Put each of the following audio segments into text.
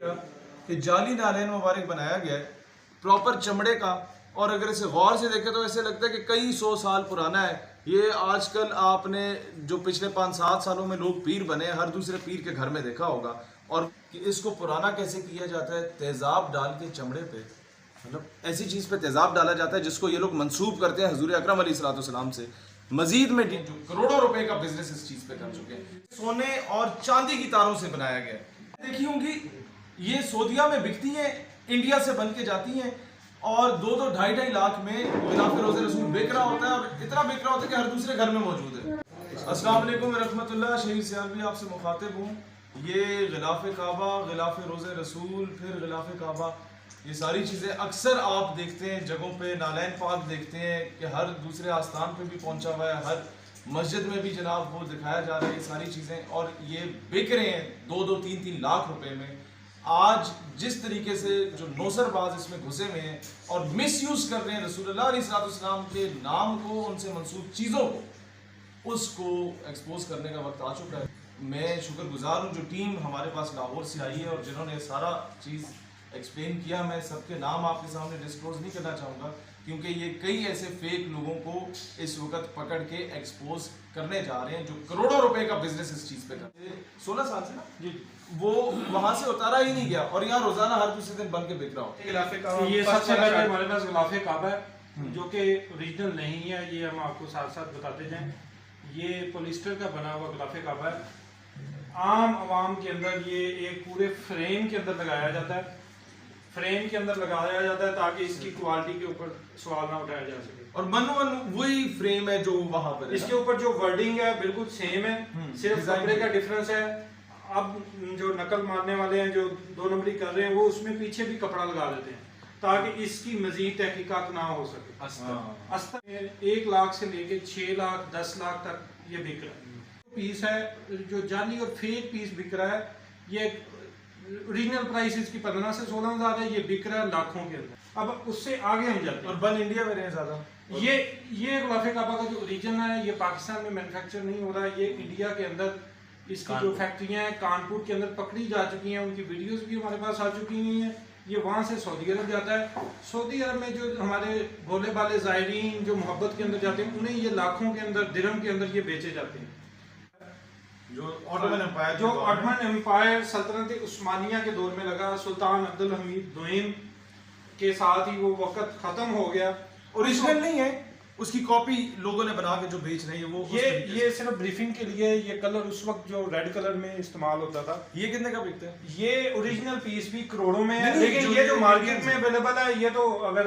कि जाली नालैन मुबारक बनाया गया है प्रॉपर चमड़े का, और अगर इसे गौर से देखें तो ऐसे लगता है कि कई 100 साल पुराना है। ये आजकल आपने जो पिछले 5-7 सालों में लोग पीर बने हर दूसरे पीर के घर में देखा होगा। और इसको पुराना कैसे किया जाता है, तेज़ाब डाल के चमड़े पे, मतलब ऐसी चीज़ पे तेज़ाब डाला जाता है जिसको ये लोग मंसूब करते हैं हुजूर अकरम अलैहिस्सलाम से। मजीद में जो करोड़ों रुपए का बिजनेस इस चीज़ पे कर चुके हैं। सोने और चांदी की तारों से बनाया गया है। देखी होंगी ये सऊदीया में बिकती हैं, इंडिया से बन के जाती हैं और 2-2, 2.5-2.5 लाख में गिलाफ रोज़े रसूल बिक रहा होता है, और इतना बिक रहा होता है कि हर दूसरे घर में मौजूद है। अस्सलाम वालेकुम रहमतुल्लाह, शहीद सियालवी आपसे मुखातिब हूँ। ये गिलाफ काबा, गिलाफ रोज़े रसूल, फिर गिलाफ काबा, ये सारी चीज़ें अक्सर आप देखते हैं जगहों पे, नालैन पाक देखते हैं कि हर दूसरे आस्थान पे भी पहुंचा हुआ है, हर मस्जिद में भी जनाब वो दिखाया जा रहा है ये सारी चीज़ें, और ये बिक रहे हैं 2-2, 3-3 लाख रुपए में। आज जिस तरीके से जो नौसरबाज इसमें घुसे हुए हैं और मिसयूज़ कर रहे हैं रसूलुल्लाह अलैहिस्सलाम के नाम को, उनसे मंसूब चीज़ों को, उसको एक्सपोज करने का वक्त आ चुका है। मैं शुक्रगुजार हूँ जो टीम हमारे पास लाहौर से आई है और जिन्होंने सारा चीज़ एक्सप्लेन किया। मैं सबके नाम आपके सामने डिस्क्लोज नहीं करना चाहूँगा क्योंकि ये कई ऐसे फेक लोगों को इस वक्त पकड़ के एक्सपोज करने जा रहे हैं जो करोड़ों रुपए का बिजनेस इस चीज़ पे करते हैं। 16 साल से ना जी, वो वहाँ से उतारा ही नहीं गया और यहाँ रोजाना हर दूसरे दिन बन के बिक रहा हो। ये सबसे पहले हमारे पास गिलाफ काबा है जो कि ओरिजिनल नहीं है, ये हम आपको साथ साथ बताते जाएं। ये पॉलिस्टर का बना हुआ गिलाफ काबा है। आम आवाम के अंदर ये एक पूरे फ्रेम के अंदर लगाया जाता है, फ्रेम के अंदर लगाया जाता है ताकि इसकी क्वालिटी के ऊपर सवाल ना उठाया जा सके। और मन वही फ्रेम है जो वहाँ पर, इसके ऊपर जो वर्डिंग है बिल्कुल सेम है, सिर्फ कपड़े का डिफरेंस है। अब जो नकल मारने वाले हैं जो 2 नंबरी कर रहे हैं वो उसमें पीछे भी कपड़ा लगा देते हैं ताकि इसकी मजीद तहकीकात ना हो सके। अस्तर 1 लाख से लेके 6 लाख 10 लाख तक ये बिक रहा है। पीस है जो जाली और फेक पीस बिक रहा है, ये ओरिजिनल प्राइस इसकी 15 से 16 हज़ार है, ये बिक रहा है लाखों के अंदर। अब उससे आगे हम जाते हैं और बन इंडिया में रहे ज्यादा। ये गिलाफ काबा का जो ओरिजिन है ये पाकिस्तान में मैन्युफैक्चर नहीं हो रहा है, ये इंडिया के अंदर इसकी जो फैक्ट्रियां हैं कानपुर के अंदर पकड़ी जा चुकी हैं, उनकी वीडियोस भी हमारे पास आ चुकी हुई हैं। ये वहाँ से सऊदी अरब जाता है। सऊदी अरब में जो हमारे भोले भाले ज़ायरीन जो मोहब्बत के अंदर जाते हैं उन्हें ये लाखों के अंदर दिरहम के अंदर ये बेचे जाते हैं। जो ऑटोमन एम्पायर सल्तनत उस्मानिया के दौर में लगा, सुल्तान अब्दुल हमीद दुईम के साथ ही वो वक्त खत्म हो गया। ओरिजिनल नहीं है, उसकी कॉपी लोगों ने बना के जो बेच रहे हैं वो ये सिर्फ ब्रीफिंग के लिए। ये कलर उस वक्त जो रेड कलर में इस्तेमाल होता था। ये कितने का बिकता है? ये ओरिजिनल पीस भी करोड़ों में है, लेकिन ये जो मार्केट में अवेलेबल है ये तो अगर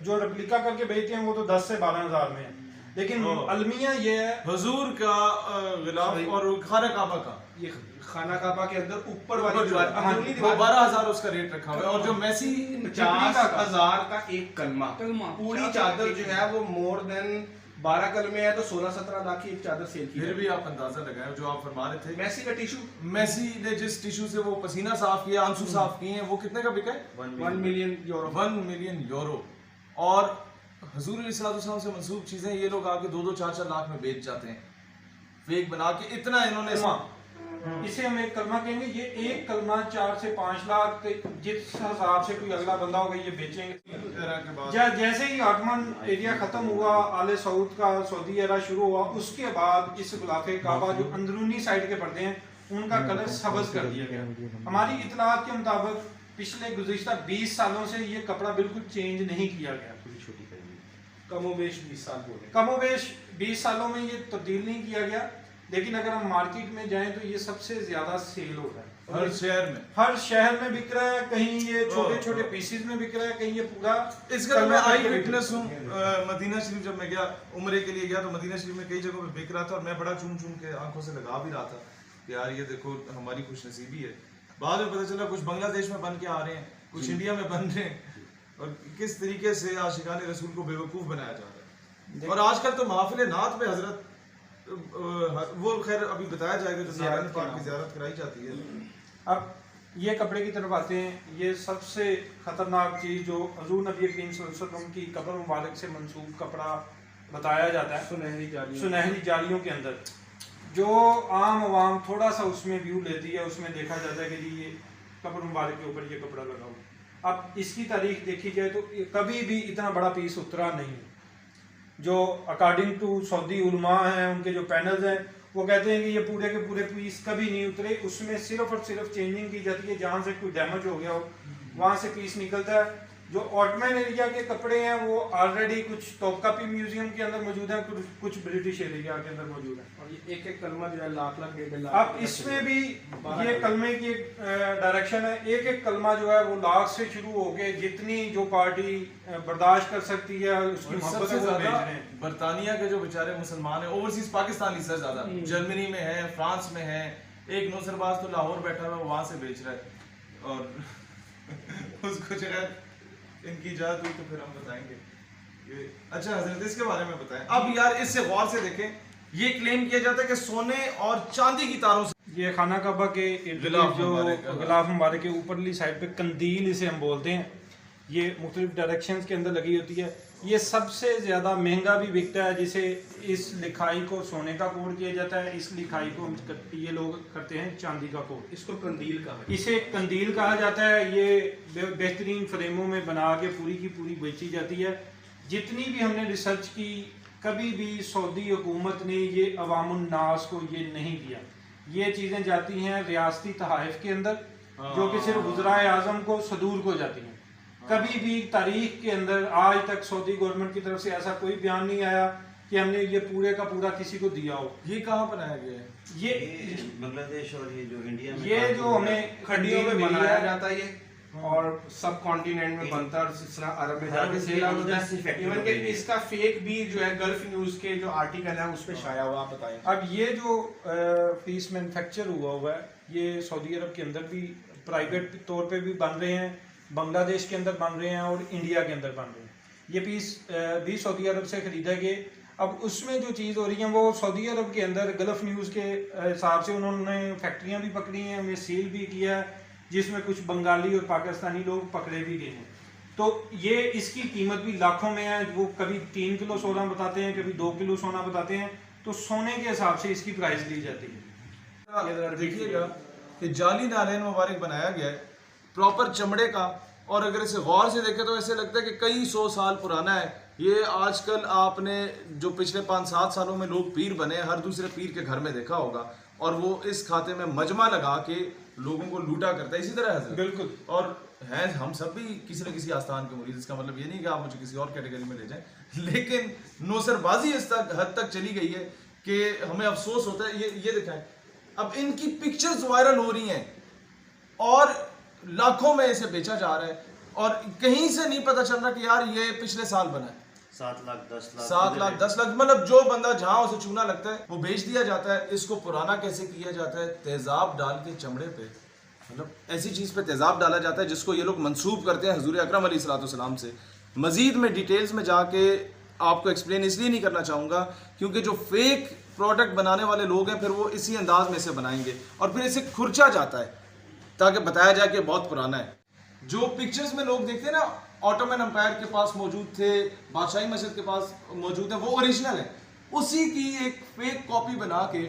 जो रेप्लिका करके बेचते हैं वो तो 10 से 12 हज़ार में है, लेकिन अलमिया ये है हुजूर का गिलाफ और खाना काबा का। ये खाना काबा के अंदर ऊपर वाली दीवार 12,000 उसका रेट रखा हुआ है। और जो मैसी 50,000 का एक कलमा, पूरी चादर जो है वो मोर देन 12 कलमे है तो 16-17 लाख की एक चादर सेल की। फिर भी आप अंदाजा लगाएं जो आप फरमा रहे थे, मैसी का टिश्यू, मैसी ने जिस टिश्यू से वो पसीना साफ किया, आंसू साफ किए हैं, वो कितने का बिका है? 1 मिलियन यूरो। 1 million euro. और हुजूर अलैहिस्सलाम से मंसूब चीजें ये लोग आके 2-2, 4-4 लाख में बेच जाते हैं, फेक बना के। इतना इन्होंने इसे हम एक कलमा कहेंगे। ये एक कलमा 4 से 5 लाख जिस हिसाब से कोई अगला बंदा होगा ये बेचेंगे। जैसे ही ऑटोमन एरिया खत्म हुआ, आले सऊद का सऊदी एरा शुरू हुआ, उसके बाद इस गिलाफ काबा जो अंदरूनी साइड के पर्दे हैं उनका कलर सब्ज कर दिया गया। हमारी इतलात के मुताबिक पिछले गुज़िश्ता 20 सालों से ये कपड़ा बिल्कुल चेंज नहीं किया गया। कमोबेश 20 साल बोले, कमोबेश 20 सालों में ये तब्दील नहीं किया गया, लेकिन अगर हम मार्केट में जाएं तो ये सबसे ज्यादा सेल हो रहा है। हर शहर में बिक रहा है, कहीं ये छोटे छोटे पीसेस में बिक रहा है, कहीं ये पूरा। इसका तो मैं आई विटनेस हूँ। मदीना शरीफ जब मैं गया उम्रे के लिए गया तो मदीना शरीफ में कई जगहों पे बिक रहा था और मैं बड़ा चूम चूम के आंखों से लगा भी रहा था कि यार ये देखो हमारी खुशनसीबी है। बाद में पता चला कुछ बांग्लादेश में बन के आ रहे हैं, कुछ इंडिया में बन रहे हैं, और किस तरीके से आशिकाने रसूल को बेवकूफ़ बनाया जा रहा है। और आजकल तो महफिल नात में हजरत वो खैर अभी बताया जाएगा जो नारायण पाक की ज़ियारत कराई जाती है। अब ये कपड़े की तरफ आते हैं। ये सबसे ख़तरनाक चीज़ जो हज़ूर नबी करीम सल्लल्लाहु अलैहि वसल्लम की कब्र मुबारक से मंसूब कपड़ा बताया जाता है, सुनहरी जालियों के अंदर, जो आम आवाम थोड़ा सा उसमें व्यू लेती है। उसमें देखा जाता है कि जी ये कब्र मुबारक के ऊपर ये कपड़ा लगा हुआ। अब इसकी तारीख देखी जाए तो कभी भी इतना बड़ा पीस उतरा नहीं है। जो अकॉर्डिंग टू सऊदी उलमा हैं, उनके जो पैनल्स हैं, वो कहते हैं कि ये पूरे के पूरे पीस कभी नहीं उतरे, उसमें सिर्फ और सिर्फ चेंजिंग की जाती है, जहाँ से कोई डैमेज हो गया हो वहाँ से पीस निकलता है। जो ऑटमैन एरिया के कपड़े हैं वो ऑलरेडी कुछ टॉपकापी म्यूजियम के अंदर मौजूद हैं, कुछ ब्रिटिश एरिया के अंदर मौजूद है। और ये एक एक कलमा जो है लाख लाख 1.5 लाख। अब इसमें भी ये कलमे की एक डायरेक्शन है, एक एक कलमा जो है वो लाख से शुरू होके जितनी जो पार्टी बर्दाश्त कर सकती है उसकी मोहब्बत सबसे है वो भेज ज्यादा रहे हैं। बरतानिया के जो बेचारे मुसलमान है, ओवरसीज पाकिस्तानी सबसे ज्यादा जर्मनी में है, फ्रांस में है, एक नौसरबाज तो लाहौर बैठा हुआ वहां से बेच रहा है और उसको जगह इनकी इजाजत हुई तो फिर हम बताएंगे। अच्छा हजरत, इसके बारे में बताएं। अब यार इससे गौर से देखें, ये क्लेम किया जाता है कि सोने और चांदी की तारों से ये खाना काबा के गिलाफ जो मुबारक, गिलाफ मुबारक के ऊपरली साइड पे कंदील इसे हम बोलते हैं, ये मुख्तलिफ डायरेक्शंस के अंदर लगी होती है। ये सबसे ज़्यादा महंगा भी बिकता है, जिसे इस लिखाई को सोने का कोड किया जाता है, इस लिखाई को ये लोग करते हैं चांदी का कोड। इसको कंदील कहा, इसे कंदील कहा जाता है। ये बेहतरीन फ्रेमों में बना के पूरी की पूरी बेची जाती है। जितनी भी हमने रिसर्च की, कभी भी सऊदी हुकूमत ने ये अवामुन्नास को ये नहीं दिया। ये चीज़ें जाती हैं रियासती तहाइफ के अंदर, जो कि सिर्फ वज़राए आज़म को सदूर को जाती हैं। कभी भी तारीख के अंदर आज तक सऊदी गवर्नमेंट की तरफ से ऐसा कोई बयान नहीं आया कि हमने ये पूरे का पूरा किसी को दिया हो। ये कहाँ बनाया गया है? ये बांग्लादेश और ये जो इंडिया में ये जो हमें खड्डियों में मिली बनाया है, जाता है ये, और सब कॉन्टिनेंट में बनता है और सिलसिला अरब में जाके सेल आउट होता है। इवन कि इसका फेक भी जो है गल्फ न्यूज के जो आर्टिकल है उस पे शाया हुआ, आप बताएं। अब ये जो पीस मैन्युफैक्चर हुआ है, ये सऊदी अरब के अंदर भी प्राइवेट तौर पे भी बन रहे हैं, बांग्लादेश के अंदर बन रहे हैं और इंडिया के अंदर बन रहे हैं। ये पीस भी सऊदी अरब से खरीदा गए। अब उसमें जो चीज़ हो रही है वो सऊदी अरब के अंदर गल्फ न्यूज़ के हिसाब से उन्होंने फैक्ट्रियाँ भी पकड़ी हैं, उन्हें सील भी किया है, जिसमें कुछ बंगाली और पाकिस्तानी लोग पकड़े भी गए हैं। तो ये इसकी कीमत भी लाखों में है। वो कभी 3 किलो सोना बताते हैं, कभी 2 किलो सोना बताते हैं। तो सोने के हिसाब से इसकी प्राइस दी जाती है। देखिएगा कि जाली नालैन मुबारक बनाया गया है प्रॉपर चमड़े का, और अगर इसे गौर से देखें तो ऐसे लगता है कि कई 100 साल पुराना है। ये आजकल आपने जो पिछले 5-7 सालों में लोग पीर बने, हर दूसरे पीर के घर में देखा होगा, और वो इस खाते में मजमा लगा के लोगों को लूटा करता है। इसी तरह है बिल्कुल। और हैं हम सब भी किसी न किसी आस्थान के मुरीद। इसका मतलब ये नहीं कि आप मुझे किसी और कैटेगरी में ले जाएं, लेकिन नौसरबाजी इस हद तक चली गई है कि हमें अफसोस होता है। ये दिखाएं, अब इनकी पिक्चर्स वायरल हो रही हैं और लाखों में इसे बेचा जा रहा है, और कहीं से नहीं पता चल रहा कि यार ये पिछले साल बना है। 7 लाख 10 लाख 7 लाख 10 लाख, मतलब जो बंदा जहां उसे चूना लगता है वो बेच दिया जाता है। इसको पुराना कैसे किया जाता है? तेजाब डाल के चमड़े पे, मतलब ऐसी चीज पे तेजाब डाला जाता है जिसको ये लोग मंसूब करते हैं हुजूर अकरम अलैहिस्सलाम से। मजीद में डिटेल्स में जाके आपको एक्सप्लेन इसलिए नहीं करना चाहूँगा क्योंकि जो फेक प्रोडक्ट बनाने वाले लोग हैं फिर वो इसी अंदाज में इसे बनाएंगे और फिर इसे खुरचा जाता है ताकि बताया जाए कि बहुत पुराना है। जो पिक्चर्स में लोग देखते हैं ना, ऑटोमन एम्पायर के पास मौजूद थे, बादशाही मस्जिद के पास मौजूद है, वो ओरिजिनल है। उसी की एक फेक कॉपी बना के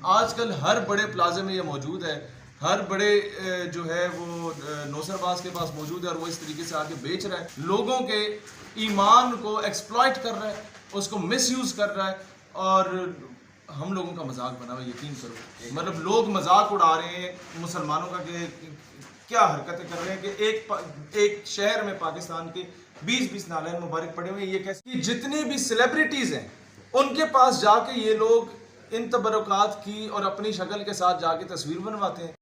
आजकल हर बड़े प्लाजे में ये मौजूद है, हर बड़े जो है वो नौसरबाज के पास मौजूद है, और वो इस तरीके से आके बेच रहा है, लोगों के ईमान को एक्सप्लॉइट कर रहा है, उसको मिसयूज कर रहा है, और हम लोगों का मजाक बना हुआ। यकीन करो, मतलब लोग मजाक उड़ा रहे हैं मुसलमानों का कि क्या हरकतें कर रहे हैं कि एक शहर में पाकिस्तान के 20-20 नालैन मुबारक पड़े हुए हैं। ये कैसे, जितनी भी सेलिब्रिटीज हैं उनके पास जाके ये लोग इन तबरुकात की और अपनी शक्ल के साथ जाके तस्वीर बनवाते हैं।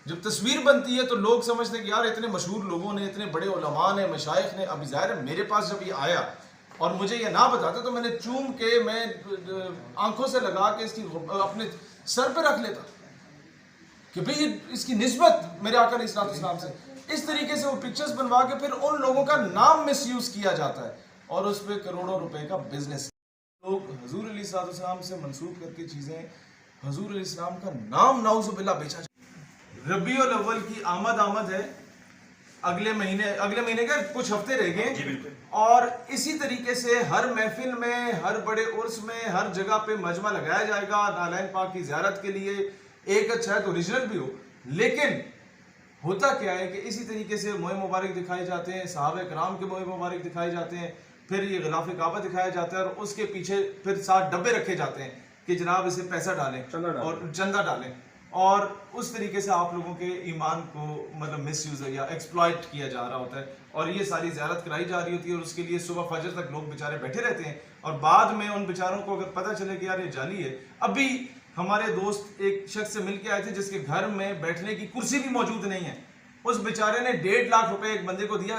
जब तस्वीर बनती है तो लोग समझते हैं कि यार इतने मशहूर लोगों ने, इतने बड़े उलमा ने, मशाइख ने, अभी ज़ाहिर है मेरे पास जब ये आया और मुझे ये ना बताते तो मैंने चूम के, मैं आंखों से लगा के इसकी अपने सर पे रख लेता कि भाई इसकी निस्बत मेरे आका अलैहिस्सलाम से। इस तरीके से वो पिक्चर्स बनवा के फिर उन लोगों का नाम मिसयूज किया जाता है और उस पर करोड़ों रुपए का बिजनेस। लोग हुजूर अलैहिस्सलाम से मंसूब करके चीज़ें, हुजूर अलैहिस्सलाम का नाम नाउज़ुबिल्लाह बेचा जाता है। रबीउल अव्वल की आमद है, अगले महीने के कुछ हफ्ते रह गए, और इसी तरीके से हर महफिल में, हर बड़े उर्स में, हर जगह पे मजमा लगाया जाएगा नालैन पाक की ज़ियारत के लिए। एक अच्छा है तो ओरिजिनल भी हो, लेकिन होता क्या है कि इसी तरीके से मोए मुबारक दिखाए जाते हैं, सहाबा कराम के मोए मुबारक दिखाए जाते हैं, फिर ये गिलाफ काबा दिखाया जाता है और उसके पीछे फिर 7 डब्बे रखे जाते हैं कि जनाब इसे पैसा डालें और चंदा डालें, और उस तरीके से आप लोगों के ईमान को मतलब मिसयूज या एक्सप्लॉइट किया जा रहा होता है, और ये सारी ज़ियारत कराई जा रही होती है, और उसके लिए सुबह फजर तक लोग बेचारे बैठे रहते हैं, और बाद में उन बेचारों को अगर पता चले कि यार ये जाली है। अभी हमारे दोस्त एक शख्स से मिल के आए थे जिसके घर में बैठने की कुर्सी भी मौजूद नहीं है, उस बेचारे ने 1.5 लाख रुपए एक बंदे को दिया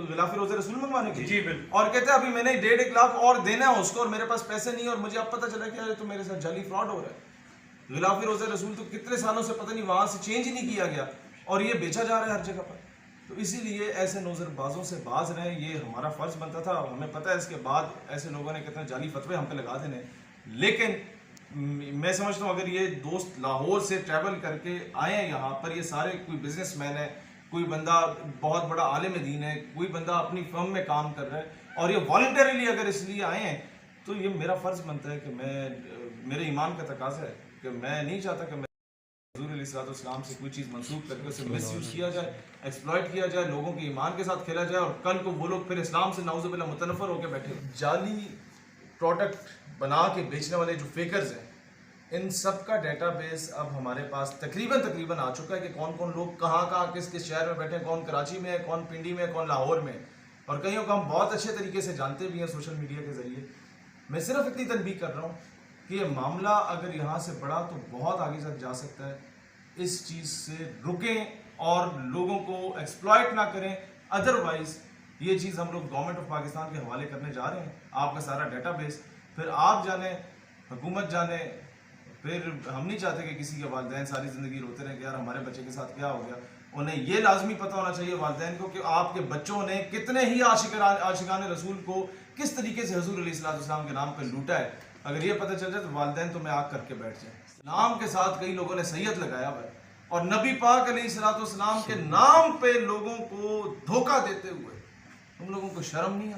गिलाफी रोज़े रसूल मंगवाने के, जी बिल्कुल, और कहते हैं अभी मैंने 1.5 लाख और देना है उसको और मेरे पास पैसे नहीं है, और मुझे अब पता चला कि यार तो मेरे साथ जाली फ्रॉड हो रहा है। गिलाफी रोज़े रसूल तो कितने सालों से पता नहीं वहां से चेंज ही नहीं किया गया, और ये बेचा जा रहा है हर जगह पर। तो इसीलिए ऐसे नौजरबाजों से बाज रहें, ये हमारा फ़र्ज़ बनता था। हमें पता है इसके बाद ऐसे लोगों ने कितने जाली फतवे हम पे लगा देने, लेकिन मैं समझता हूँ अगर ये दोस्त लाहौर से ट्रैवल करके आए हैं यहाँ पर, ये सारे कोई बिजनेसमैन है, कोई बंदा बहुत बड़ा आलिम दीन है, कोई बंदा अपनी फर्म में काम कर रहा है, और ये वॉलंटरीली अगर इसलिए आए हैं, तो ये मेरा फ़र्ज़ बनता है कि मेरे ईमान का तकाज़ा है कि मैं नहीं चाहता कि हुज़ूर अलैहिस्सलाम से कोई चीज़ मंसूब करके उसे मिसयूज़ किया जाए, एक्सप्लॉइट किया जाए, लोगों के ईमान के साथ खेला जाए, और कल को वो लोग फिर इस्लाम से नाउज़ुबिल्लाह मुतनफ़र होकर बैठे। जाली प्रोडक्ट बना के बेचने वाले जो फेकर्स हैं, इन सब का डेटाबेस अब हमारे पास तकरीबन आ चुका है कि कौन कौन लोग कहाँ किस किस शहर में बैठे हैं, कौन कराची में है, कौन पिंडी में है, कौन लाहौर में है, और कईयों को हम बहुत अच्छे तरीके से जानते भी हैं सोशल मीडिया के ज़रिए। मैं सिर्फ इतनी तनबीह कर रहा हूँ कि ये मामला अगर यहाँ से बढ़ा तो बहुत आगे तक जा सकता है। इस चीज़ से रुकें और लोगों को एक्सप्लॉइट ना करें, अदरवाइज़ ये चीज़ हम लोग गवर्नमेंट ऑफ पाकिस्तान के हवाले करने जा रहे हैं। आपका सारा डेटाबेस फिर आप जाने, हुकूमत जाने, फिर हम नहीं चाहते कि किसी के वालिदैन सारी ज़िंदगी रोते रहें कि यार हमारे बच्चे के साथ क्या हो गया। उन्हें ये लाजमी पता होना चाहिए वालिदैन को कि आपके बच्चों ने कितने ही आशिकान रसूल को किस तरीके से हुज़ूर अलैहिस्सलाम के नाम पर लूटा है। अगर ये पता चल जाए तो वालिदैन तो मैं आग करके बैठ जाए। नाम के साथ कई लोगों ने सैयद लगाया हुआ है, और नबी पाक अलैहिस्सलाम के नाम पे लोगों को धोखा देते हुए तुम लोगों को शर्म नहीं है?